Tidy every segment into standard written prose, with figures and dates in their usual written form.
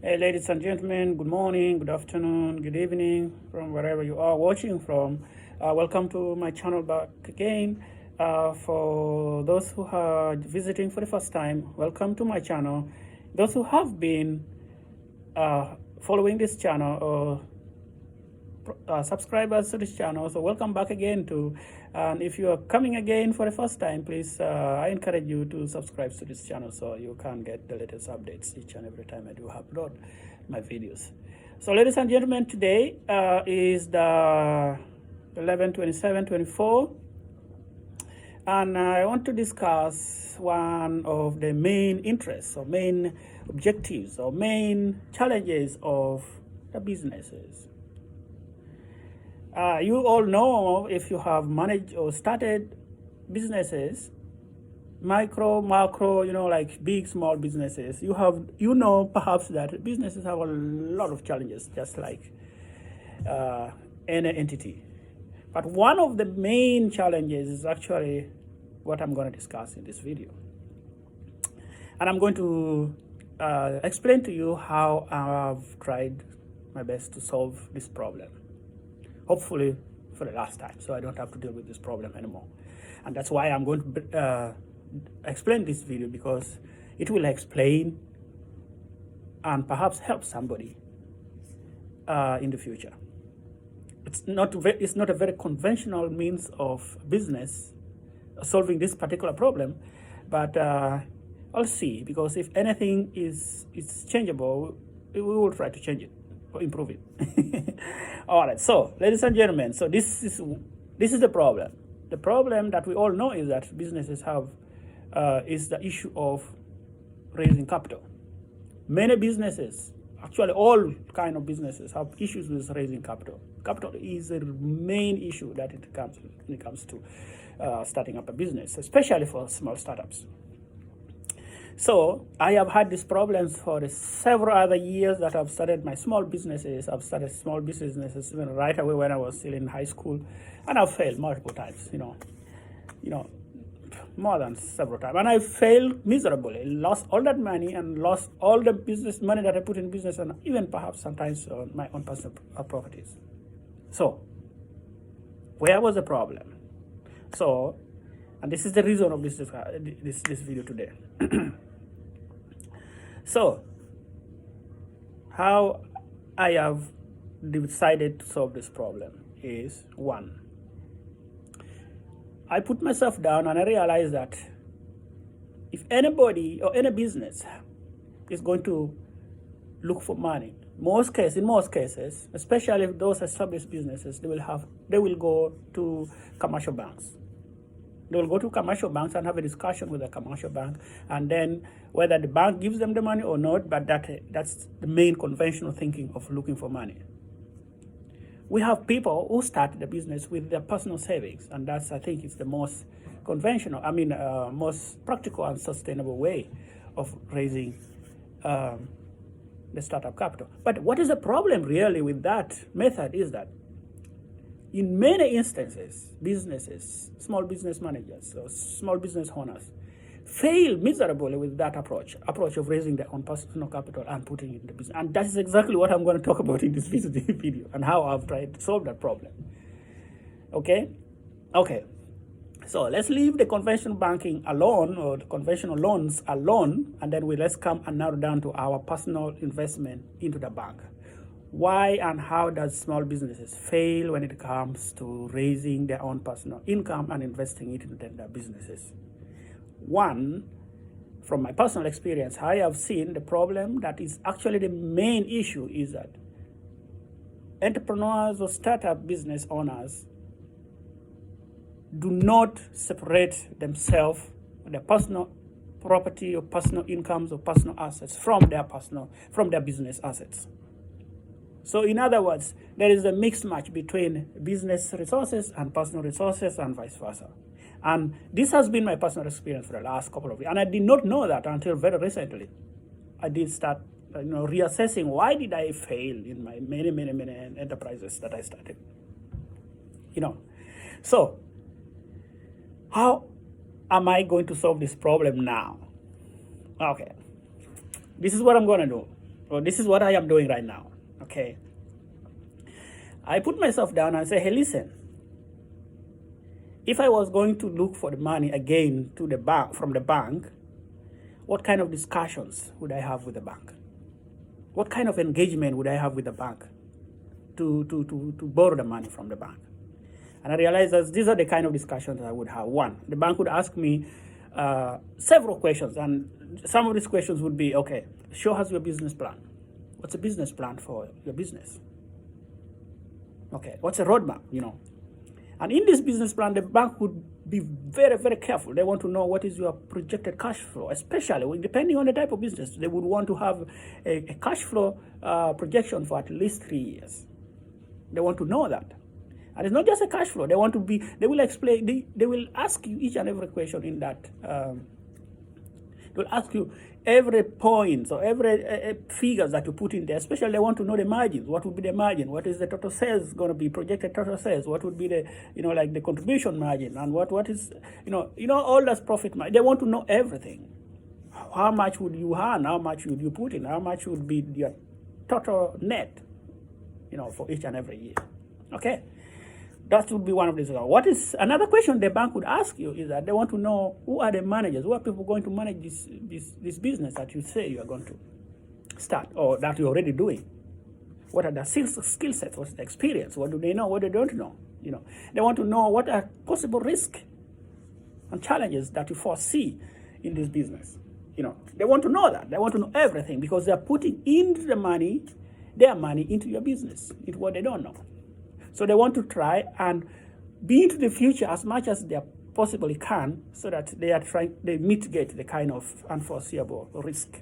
Hey, ladies and gentlemen, good morning, good afternoon, good evening, from wherever you are watching from. Welcome to my channel back again. For those who are visiting for the first time, welcome to my channel. Those who have been following this channel or subscribers to this channel, so welcome back again too. And if you are coming again for the first time, please I encourage you to subscribe to this channel so you can get the latest updates each and every time I do upload my videos. So ladies and gentlemen, today is the 11/27/24, and I want to discuss one of the main interests or main objectives or main challenges of the businesses. You all know, if you have managed or started businesses, micro, macro, like big, small businesses, you know perhaps that businesses have a lot of challenges, just like any entity. But one of the main challenges is actually what I'm going to discuss in this video. And I'm going to explain to you how I've tried my best to solve this problem. Hopefully for the last time, so I don't have to deal with this problem anymore. And that's why I'm going to explain this video, because it will explain and perhaps help somebody in the future. It's not a very conventional means of business solving this particular problem, but I'll see, because if anything is changeable, we will try to change it or improve it. All right, so ladies and gentlemen, so this is the problem. The problem that we all know is that businesses have is the issue of raising capital. Many businesses, actually all kind of businesses, have issues with raising capital. Capital is a main issue that when it comes to starting up a business, especially for small startups. So I have had these problems for the several other years that I've started my small businesses. I've started small businesses even right away when I was still in high school, and I've failed multiple times, more than several times. And I failed miserably, lost all that money and lost all the business money that I put in business, and even perhaps sometimes on my own personal properties. So where was the problem? So, and this is the reason of this video today. So, how I have decided to solve this problem is, one, I put myself down and I realized that if anybody or any business is going to look for money, in most cases, especially those established businesses, they will go to commercial banks. They will go to commercial banks and have a discussion with the commercial bank, and then whether the bank gives them the money or not, but that's the main conventional thinking of looking for money. We have people who start the business with their personal savings, and that's, I think, is the most conventional, most practical and sustainable way of raising the startup capital. But what is the problem really with that method is that in many instances, businesses, small business managers, or small business owners fail miserably with that approach of raising their own personal capital and putting it in the business. And that is exactly what I'm going to talk about in this video, and how I've tried to solve that problem. Okay. So let's leave the conventional banking alone, or the conventional loans alone, and then let's come and narrow down to our personal investment into the bank. Why and how does small businesses fail when it comes to raising their own personal income and investing it into their businesses? One, from my personal experience, I have seen the problem that is actually the main issue is that entrepreneurs or startup business owners do not separate themselves, their personal property or personal incomes or personal assets from their business assets. So in other words, there is a mixed match between business resources and personal resources and vice versa. And this has been my personal experience for the last couple of years. And I did not know that until very recently. I did start reassessing, why did I fail in my many enterprises that I started. So how am I going to solve this problem now? Okay, this is what I'm going to do. Well, this is what I am doing right now. Okay. I put myself down and say, hey, listen, if I was going to look for the money again to the bank from the bank, what kind of discussions would I have with the bank? What kind of engagement would I have with the bank to borrow the money from the bank? And I realized that these are the kind of discussions I would have. One, the bank would ask me several questions, and some of these questions would be, okay, show us your business plan. What's a business plan for your business? Okay, what's a roadmap, And in this business plan, the bank would be very, very careful. They want to know what is your projected cash flow, especially depending on the type of business. They would want to have a cash flow projection for at least 3 years. They want to know that. And it's not just a cash flow. They will explain, they will ask you each and every question in that. They will ask you every point, so every figures that you put in there, especially they want to know the margins. What would be the margin? What is the total sales going to be, projected total sales? What would be the, like the contribution margin? And what is, all that's profit margin. They want to know everything. How much would you earn? How much would you put in? How much would be your total net, for each and every year? Okay. That would be one of these. What is another question the bank would ask you is that they want to know who are the managers, who are people going to manage this business that you say you are going to start or that you're already doing. What are the skill sets, what's the experience, what do they know, what they don't know? They want to know what are possible risks and challenges that you foresee in this business. They want to know that. They want to know everything because they're putting into their money into your business, into what they don't know. So they want to try and be into the future as much as they possibly can so that they mitigate the kind of unforeseeable risk.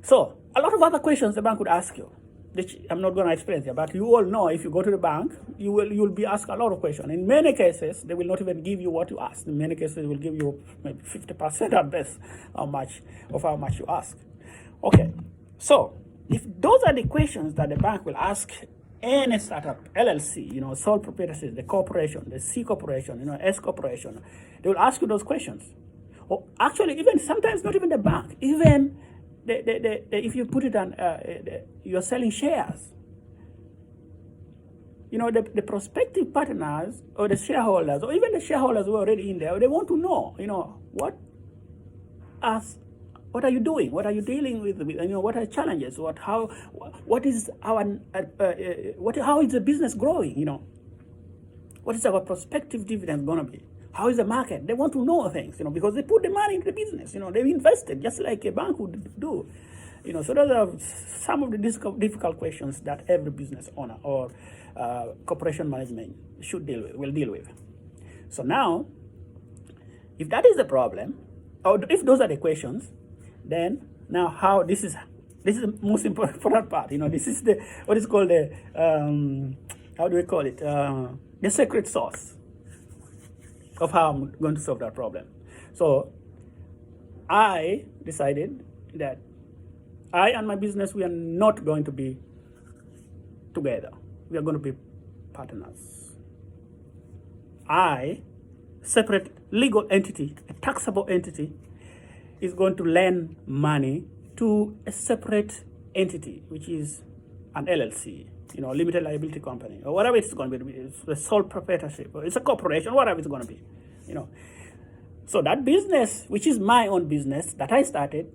So a lot of other questions the bank would ask you, which I'm not going to explain here, but you all know if you go to the bank, you'll be asked a lot of questions. In many cases, they will not even give you what you ask. In many cases, they will give you maybe 50% at best how much you ask. Okay, so if those are the questions that the bank will ask any startup, LLC, sole proprietorship, the corporation, the C corporation, S corporation, they will ask you those questions. Or actually, even sometimes not even the bank, even if you put it on, you're selling shares. The prospective partners or the shareholders, or even the shareholders who are already in there, they want to know, what are you doing? What are you dealing with? What are the challenges? How is the business growing? What is our prospective dividend going to be? How is the market? They want to know things, because they put the money into the business. They've invested just like a bank would do. So those are some of the difficult questions that every business owner or corporation management will deal with. So now, if that is the problem, or if those are the questions, then now how this is the most important part. This is what is called the how do we call it? The secret sauce of how I'm going to solve that problem. So I decided that I and my business, we are not going to be together. We are going to be partners. Separate legal entity, a taxable entity, is going to lend money to a separate entity, which is an LLC, limited liability company, or whatever it's going to be. It's a sole proprietorship, or it's a corporation, whatever it's going to be, So that business, which is my own business that I started,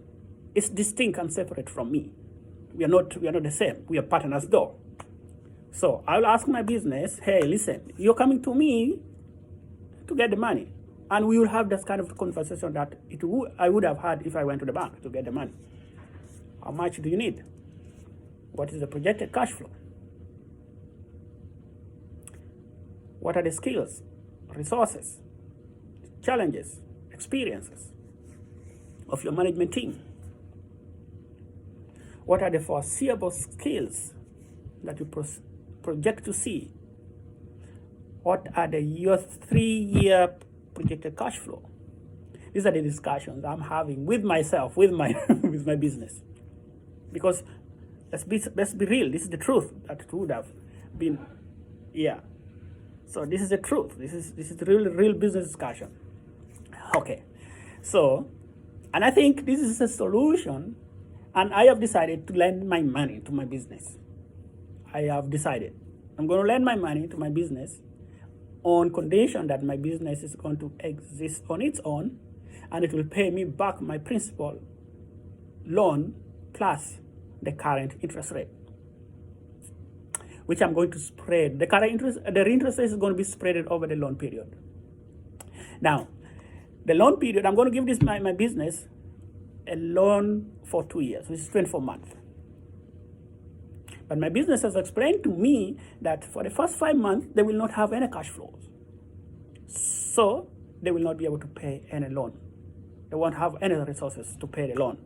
is distinct and separate from me. We are not the same. We are partners though. So I'll ask my business, hey, listen, you're coming to me to get the money. And we will have this kind of conversation that I would have had if I went to the bank to get the money. How much do you need? What is the projected cash flow? What are the skills, resources, challenges, experiences of your management team? What are the foreseeable skills that you project to see? What are your 3-year projected cash flow? These are the discussions I'm having with myself, with my with my business. Because let's be real. This is the truth that would have been, So this is the truth. This is the real business discussion. Okay, so, and I think this is a solution And I have decided to lend my money to my business. I have decided I'm going to lend my money to my business on condition that my business is going to exist on its own, and it will pay me back my principal loan plus the current interest rate, which I'm going to spread. The interest rate is going to be spread over the loan period. Now, the loan period, I'm going to give this my business a loan for 2 years, which is 24 months. But my business has explained to me that for the first 5 months, they will not have any cash flows. So they will not be able to pay any loan. They won't have any resources to pay the loan.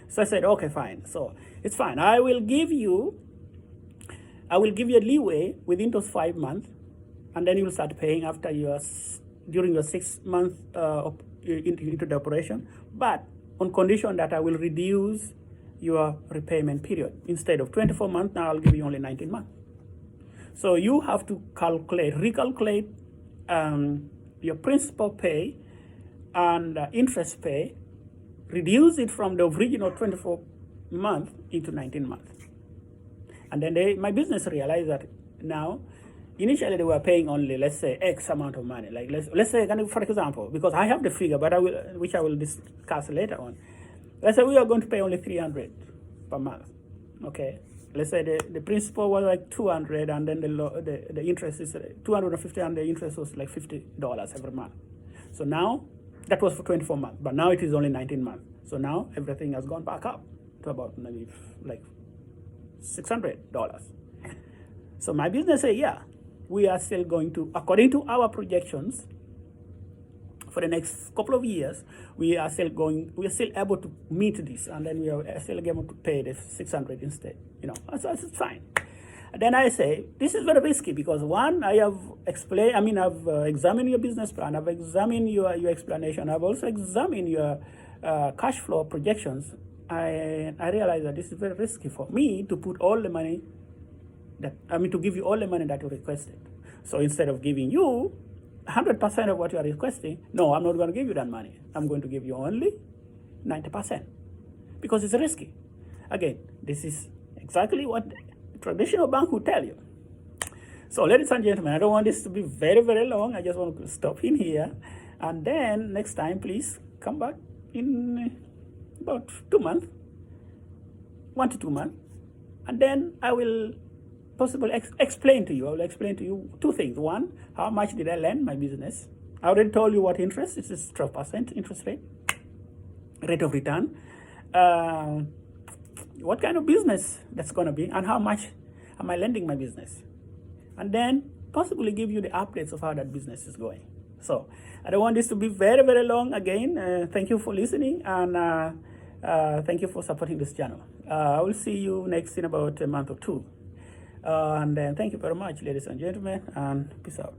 So I said, okay, fine. So it's fine. I will give you a leeway within those 5 months, and then you will start paying after during your 6 months into the operation, but on condition that I will reduce your repayment period. Instead of 24 months, now I'll give you only 19 months. So you have to recalculate your principal pay and interest pay, reduce it from the original 24 months into 19 months. And then my business realized that now, initially they were paying only, let's say, X amount of money. Like let's say, for example, because I have the figure, but which I will discuss later on. Let's say we are going to pay only $300 per month. Okay. Let's say the principal was like $200, and then the interest is $250, and the interest was like $50 every month. So now that was for 24 months, but now it is only 19 months. So now everything has gone back up to about maybe like $600. So my business said, yeah, we are still going to, according to our projections, for the next couple of years, we are still able to meet this, and then we are still able to pay the 600 instead. That's fine. And then I say, this is very risky because one, I've examined your business plan, I've examined your explanation, I've also examined your cash flow projections. I realize that this is very risky for me to put all the money to give you all the money that you requested. So instead of giving you 100% of what you are requesting, no, I'm not going to give you that money. I'm going to give you only 90% because it's risky. Again, this is exactly what the traditional bank would tell you. So ladies and gentlemen, I don't want this to be very, very long. I just want to stop in here. And then next time, please come back in about 2 months, 1 to 2 months. And then I will possibly explain to you. I will explain to you 2 things. One, how much did I lend my business? I already told you what interest. This is 12% interest rate of return. What kind of business that's going to be, and how much am I lending my business? And then possibly give you the updates of how that business is going. So I don't want this to be very, very long. Again, thank you for listening, and thank you for supporting this channel. I will see you next in about a month or 2. And then thank you very much, ladies and gentlemen, and peace out.